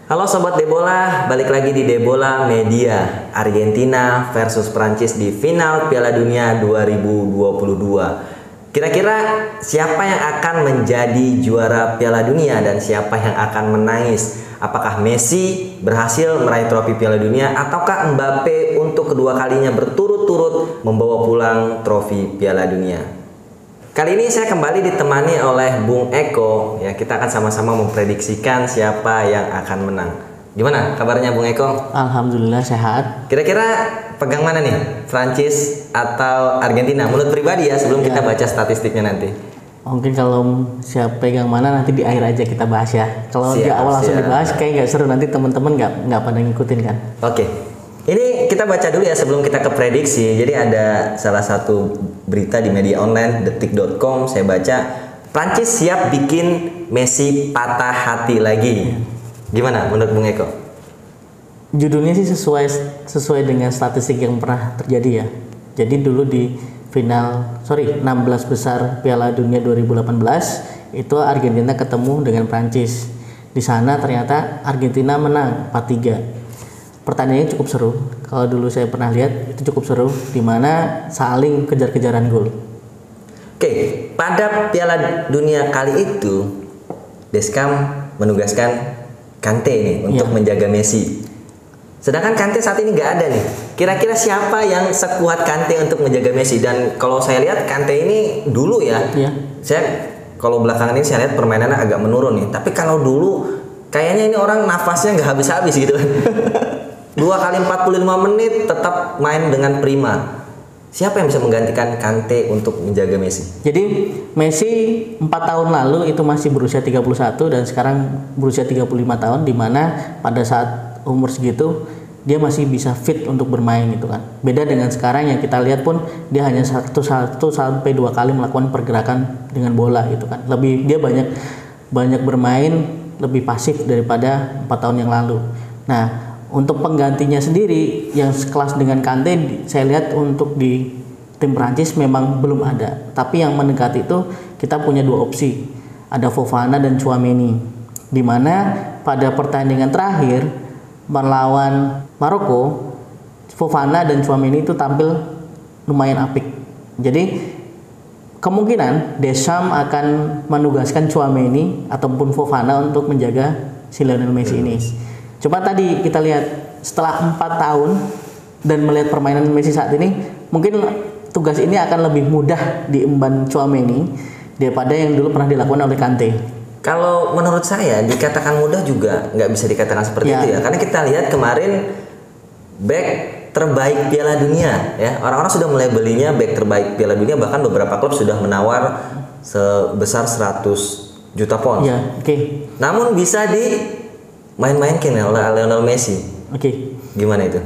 Halo Sobat Debola, balik lagi di Debola Media. Argentina versus Prancis di final Piala Dunia 2022. Kira-kira siapa yang akan menjadi juara Piala Dunia dan siapa yang akan menangis? Apakah Messi berhasil meraih trofi Piala Dunia ataukah Mbappe untuk kedua kalinya berturut-turut membawa pulang trofi Piala Dunia? Kali ini saya kembali ditemani oleh Bung Eko. Ya, kita akan sama-sama memprediksikan siapa yang akan menang. Gimana kabarnya Bung Eko? Alhamdulillah sehat. Kira-kira pegang mana nih? Prancis atau Argentina? Menurut pribadi ya, sebelum kita baca statistiknya nanti. Mungkin kalau siapa pegang mana nanti di akhir aja kita bahas ya. Kalau di awal langsung dibahas kayak nggak seru, nanti teman-teman nggak pada ngikutin kan. Oke. Ini kita baca dulu ya sebelum kita ke prediksi. Jadi ada salah satu berita di media online detik.com, saya baca Prancis siap bikin Messi patah hati lagi. Gimana menurut Bung Eko? Judulnya sih sesuai dengan statistik yang pernah terjadi ya. Jadi dulu di 16 besar Piala Dunia 2018 itu Argentina ketemu dengan Prancis. Di sana ternyata Argentina menang 4-3. Pertandingannya cukup seru. Kalau dulu saya pernah lihat itu cukup seru, di mana saling kejar-kejaran gol. Oke, pada Piala Dunia kali itu Deschamps menugaskan Kante nih untuk menjaga Messi. Sedangkan Kante saat ini nggak ada nih. Kira-kira siapa yang sekuat Kante untuk menjaga Messi? Dan kalau saya lihat Kante ini dulu ya. Saya kalau belakangan ini saya lihat permainannya agak menurun nih. Tapi kalau dulu kayaknya ini orang nafasnya nggak habis-habis gitu kan. 2 kali 45 menit tetap main dengan prima. Siapa yang bisa menggantikan Kante untuk menjaga Messi? Jadi Messi 4 tahun lalu itu masih berusia 31 dan sekarang berusia 35 tahun, di mana pada saat umur segitu dia masih bisa fit untuk bermain gitu kan. Beda dengan sekarang yang kita lihat pun dia hanya 1 sampai 2 kali melakukan pergerakan dengan bola gitu kan. Dia banyak bermain lebih pasif daripada 4 tahun yang lalu. Nah, untuk penggantinya sendiri yang sekelas dengan Kante, saya lihat untuk di tim Prancis memang belum ada. Tapi yang mendekati itu kita punya 2 opsi. Ada Fofana dan Tchouaméni. Di mana pada pertandingan terakhir melawan Maroko, Fofana dan Tchouaméni itu tampil lumayan apik. Jadi kemungkinan Deschamps akan menugaskan Tchouaméni ataupun Fofana untuk menjaga si Lionel Messi ini. Coba tadi kita lihat setelah 4 tahun dan melihat permainan Messi saat ini, mungkin tugas ini akan lebih mudah diemban Tchouaméni daripada yang dulu pernah dilakukan oleh Kante. Kalau menurut saya dikatakan mudah juga nggak bisa dikatakan seperti itu ya, karena kita lihat kemarin back terbaik Piala Dunia ya, orang-orang sudah mulai belinya back terbaik Piala Dunia, bahkan beberapa klub sudah menawar sebesar 100 juta pound. Namun bisa di main-mainkan oleh Lionel Messi. Gimana itu?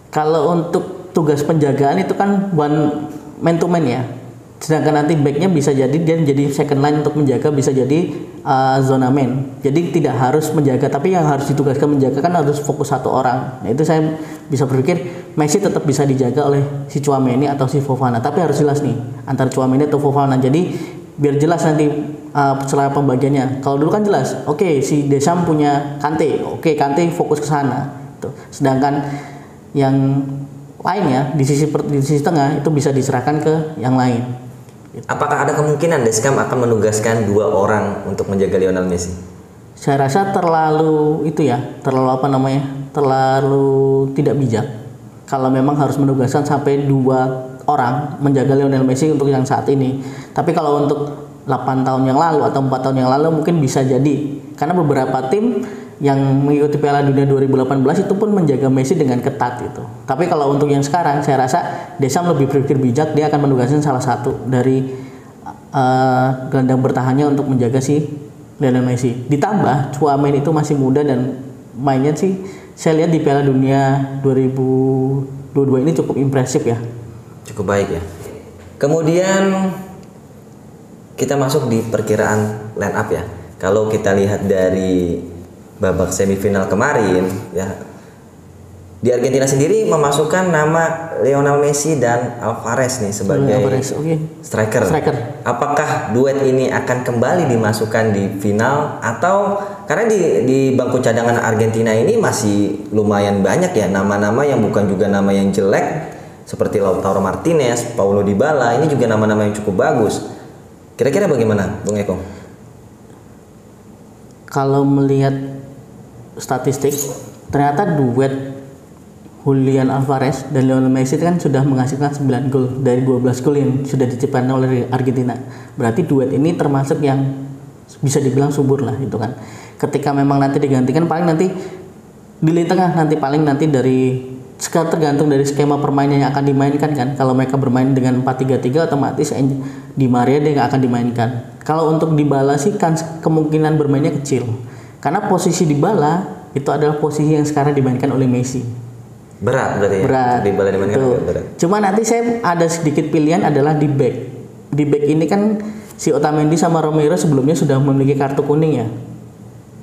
Kalau untuk tugas penjagaan itu kan one man to man ya. Sedangkan nanti backnya bisa jadi dia jadi second line untuk menjaga, bisa jadi zona man. Jadi tidak harus menjaga, tapi yang harus ditugaskan menjaga kan harus fokus 1 orang. Nah, itu saya bisa berpikir Messi tetap bisa dijaga oleh si Tchouaméni atau si Fofana. Tapi harus jelas nih antara Tchouaméni atau Fofana. Jadi biar jelas nanti setelah pembagiannya. Kalau dulu kan jelas, si Deschamps punya Kante, Kante fokus ke sana. Sedangkan yang lainnya di sisi tengah itu bisa diserahkan ke yang lain. Apakah ada kemungkinan Deschamps akan menugaskan 2 orang untuk menjaga Lionel Messi? Saya rasa terlalu tidak bijak. Kalau memang harus menugaskan sampai 2 orang menjaga Lionel Messi untuk yang saat ini. Tapi kalau untuk 8 tahun yang lalu atau 4 tahun yang lalu mungkin bisa jadi. Karena beberapa tim yang mengikuti Piala Dunia 2018 itu pun menjaga Messi dengan ketat gitu. Tapi kalau untuk yang sekarang saya rasa Deschamps lebih berpikir bijak, dia akan menugaskan salah satu dari gelandang bertahannya untuk menjaga si Lionel Messi. Ditambah Tchouaméni itu masih muda dan mainnya sih saya lihat di Piala Dunia 2022 ini cukup impresif ya. Cukup baik ya. Kemudian kita masuk di perkiraan line up ya. Kalau kita lihat dari babak semifinal kemarin ya, di Argentina sendiri memasukkan nama Lionel Messi dan Alvarez nih sebagai striker. Apakah duet ini akan kembali dimasukkan di final atau Karena di bangku cadangan Argentina ini masih lumayan banyak ya nama-nama yang bukan juga nama yang jelek seperti Lautaro Martinez, Paulo Dybala, ini juga nama-nama yang cukup bagus. Kira-kira bagaimana, Bung Eko? Kalau melihat statistik, ternyata duet Julian Alvarez dan Lionel Messi kan sudah menghasilkan 9 gol dari 12 gol yang sudah diciptakan oleh Argentina. Berarti duet ini termasuk yang bisa dibilang subur lah itu kan. Ketika memang nanti digantikan paling nanti di lini tengah nanti paling nanti dari sekarang tergantung dari skema permainan yang akan dimainkan kan. Kalau mereka bermain dengan 4-3-3 otomatis Di Maria dia nggak akan dimainkan. Kalau untuk Dybala sih kan kemungkinan bermainnya kecil. Karena posisi Dybala itu adalah posisi yang sekarang dimainkan oleh Messi. Berat berarti ya? Berat. Dybala dimainkan berat. Cuma nanti saya ada sedikit pilihan adalah di back. Di back ini kan si Otamendi sama Romero sebelumnya sudah memiliki kartu kuning ya.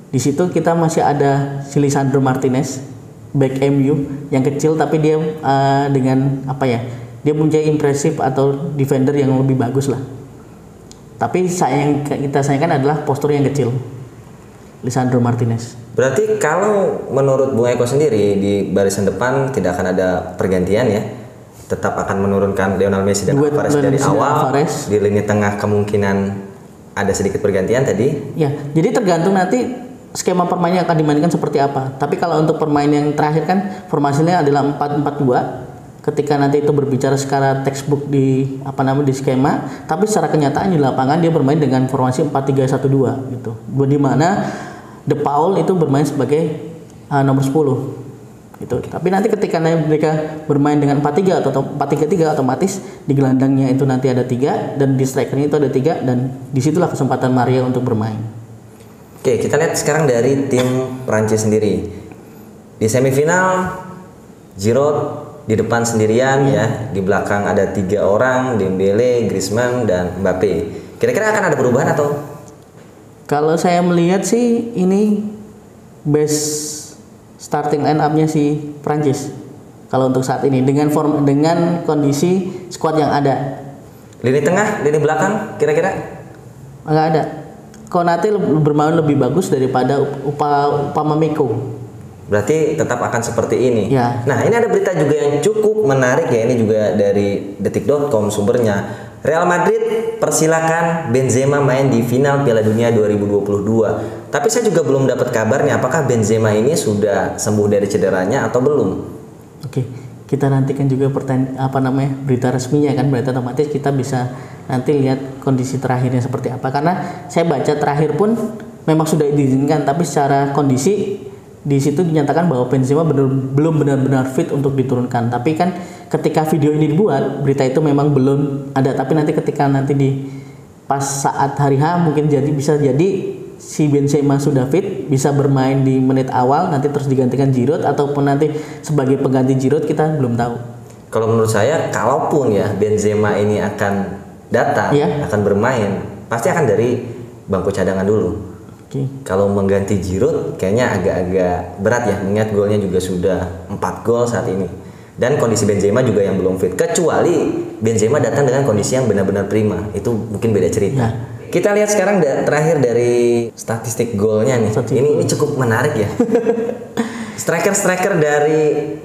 Di situ kita masih ada si Lisandro Martinez, back MU yang kecil tapi dia dengan apa ya? Dia punya impresif atau defender yang lebih bagus lah. Tapi kita sayangkan adalah postur yang kecil. Lisandro Martinez. Berarti kalau menurut Bung Eko sendiri di barisan depan tidak akan ada pergantian ya? Tetap akan menurunkan Lionel Messi dan Alvarez dari awal. Di lini tengah kemungkinan ada sedikit pergantian tadi. Ya, jadi tergantung nanti skema permainan yang akan dimainkan seperti apa. Tapi kalau untuk permainan yang terakhir kan formasinya adalah 4-4-2. Ketika nanti itu berbicara secara textbook di skema, tapi secara kenyataan di lapangan dia bermain dengan formasi 4-3-1-2 gitu. Di mana De Paul itu bermain sebagai nomor 10 gitu. Tapi nanti ketika mereka bermain dengan 4-3 atau 4-3-3 otomatis di gelandangnya itu nanti ada 3 dan di strikernya itu ada 3 dan disitulah kesempatan Maria untuk bermain. Oke, kita lihat sekarang dari tim Prancis sendiri. Di semifinal Giroud di depan sendirian ya, di belakang ada 3 orang, Dembele, Griezmann dan Mbappe. Kira-kira akan ada perubahan atau? Kalau saya melihat sih ini best starting line up-nya si Prancis. Kalau untuk saat ini dengan kondisi squad yang ada. Lini tengah, lini belakang kira-kira? Enggak ada. Konate bermain lebih bagus daripada Upamecano. Berarti tetap akan seperti ini. Ya. Nah, ini ada berita juga yang cukup menarik ya. Ini juga dari detik.com sumbernya. Real Madrid persilakan Benzema main di final Piala Dunia 2022. Tapi saya juga belum dapat kabarnya apakah Benzema ini sudah sembuh dari cederanya atau belum. Oke, kita nantikan juga berita resminya kan, berarti otomatis kita bisa nanti lihat kondisi terakhirnya seperti apa. Karena saya baca terakhir pun memang sudah diizinkan, tapi secara kondisi di situ dinyatakan bahwa Benzema belum benar-benar fit untuk diturunkan. Tapi kan ketika video ini dibuat, berita itu memang belum ada. Tapi nanti ketika pas saat hari H mungkin bisa jadi si Benzema sudah fit, bisa bermain di menit awal, nanti terus digantikan Giroud ataupun nanti sebagai pengganti Giroud kita belum tahu. Kalau menurut saya, kalaupun ya Benzema ini akan datang, akan bermain, pasti akan dari bangku cadangan dulu. Kalau mengganti Giroud kayaknya agak-agak berat ya, mengingat golnya juga sudah 4 gol saat ini. Dan kondisi Benzema juga yang belum fit. Kecuali Benzema datang dengan kondisi yang benar-benar prima, itu mungkin beda cerita. Ya. Kita lihat sekarang terakhir dari statistik golnya nih. Ini cukup menarik ya. Striker-striker dari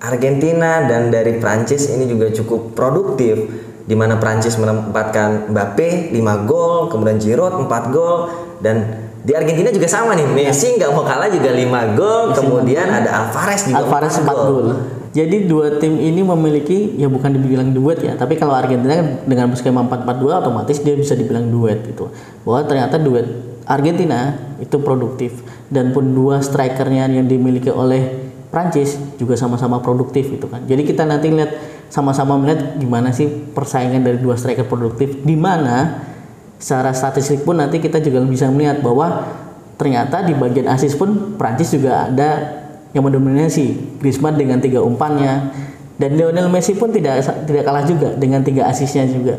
Argentina dan dari Prancis ini juga cukup produktif, di mana Prancis menempatkan Mbappe 5 gol, kemudian Giroud 4 gol, dan di Argentina juga sama nih, Messi nggak mau kalah juga 5 gol, kemudian ada Alvarez juga 4 gol. Jadi dua tim ini memiliki, ya bukan dibilang duet ya, tapi kalau Argentina kan dengan skema 4-4-2 otomatis dia bisa dibilang duet gitu. Bahwa ternyata duet Argentina itu produktif, dan pun dua strikernya yang dimiliki oleh Prancis juga sama-sama produktif gitu kan. Jadi kita nanti sama-sama melihat gimana sih persaingan dari dua striker produktif, di mana secara statistik pun nanti kita juga bisa melihat bahwa ternyata di bagian assist pun Prancis juga ada yang mendominasi, Griezmann dengan 3 umpannya, dan Lionel Messi pun tidak kalah juga dengan 3 assistnya juga.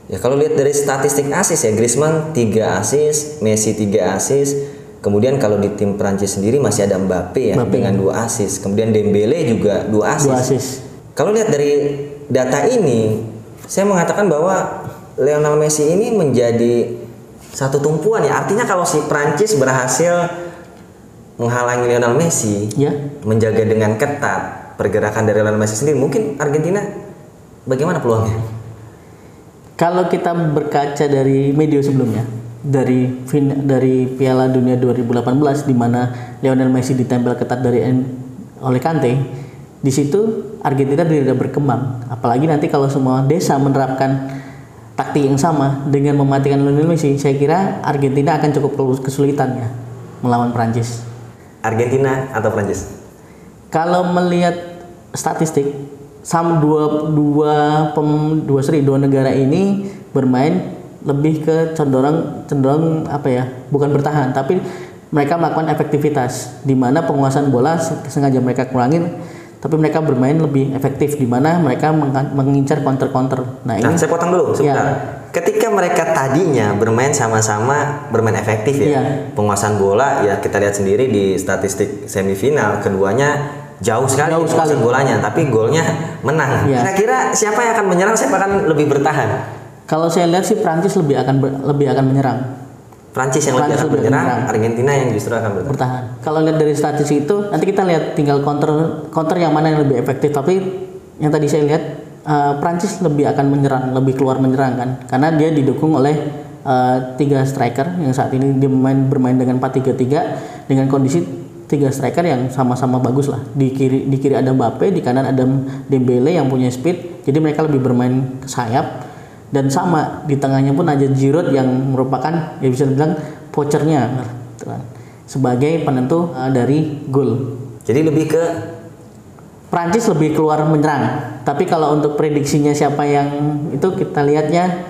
Ya kalau lihat dari statistik assist ya, Griezmann 3 assist, Messi 3 assist. Kemudian kalau di tim Prancis sendiri masih ada Mbappe dengan 2 assist. Kemudian Dembele juga 2 assist. Kalau lihat dari data ini, saya mengatakan bahwa Lionel Messi ini menjadi satu tumpuan ya. Artinya kalau si Prancis berhasil menghalangi Lionel Messi, Ya. menjaga dengan ketat pergerakan dari Lionel Messi sendiri, mungkin Argentina bagaimana peluangnya? Kalau kita berkaca dari media sebelumnya, dari Piala Dunia 2018 di mana Lionel Messi ditempel ketat oleh Kante, di situ Argentina tidak berkembang. Apalagi nanti kalau semua desa menerapkan taktik yang sama dengan mematikan Lionel Messi, saya kira Argentina akan cukup kesulitan ya melawan Prancis. Argentina atau Prancis? Kalau melihat statistik, sama dua negara ini bermain lebih ke cenderung apa ya? Bukan bertahan, tapi mereka melakukan efektivitas di mana penguasaan bola sengaja mereka kurangin, tapi mereka bermain lebih efektif di mana mereka mengincar counter. Nah, ini saya potong dulu sebentar. Ya. Ketika mereka tadinya bermain sama-sama bermain efektif ya, penguasaan bola ya kita lihat sendiri di statistik semifinal keduanya jauh sekali penguasaan bolanya, tapi golnya menang. Ya. Kira-kira siapa yang akan menyerang, siapa akan lebih bertahan? Kalau saya lihat sih Prancis lebih akan menyerang. Prancis yang lebih akan menyerang, Argentina yang justru akan bertahan. Kalau lihat dari statistik itu, nanti kita lihat tinggal counter yang mana yang lebih efektif. Tapi yang tadi saya lihat Prancis lebih akan menyerang, lebih keluar menyerang kan, karena dia didukung oleh 3 striker yang saat ini dia bermain dengan 4-3-3 dengan kondisi 3 striker yang sama-sama bagus lah. Di kiri ada Mbappe, di kanan ada Dembele yang punya speed, jadi mereka lebih bermain ke sayap. Dan sama di tengahnya pun ada Giroud yang merupakan ya bisa dibilang poachernya sebagai penentu dari gol. Jadi lebih ke Prancis lebih keluar menyerang. Tapi kalau untuk prediksinya siapa yang itu kita lihatnya,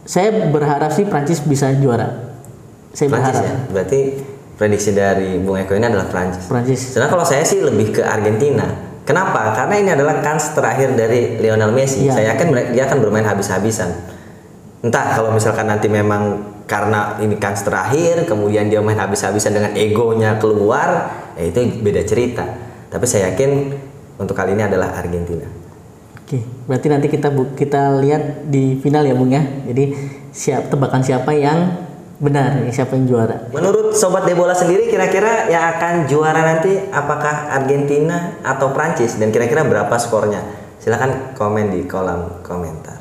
saya berharap sih Prancis bisa juara. Saya berharap. Ya? Berarti prediksi dari Bung Eko ini adalah Prancis. Karena kalau saya sih lebih ke Argentina. Kenapa? Karena ini adalah kans terakhir dari Lionel Messi. Ya. Saya yakin dia akan bermain habis-habisan. Entah kalau misalkan nanti memang karena ini kans terakhir, kemudian dia main habis-habisan dengan egonya keluar, ya itu beda cerita. Tapi saya yakin untuk kali ini adalah Argentina. Oke, berarti nanti kita lihat di final ya Bung ya. Jadi tebakan siapa yang benar, siapa yang juara. Menurut Sobat Debola sendiri kira-kira yang akan juara nanti apakah Argentina atau Prancis, dan kira-kira berapa skornya? Silahkan komen di kolom komentar.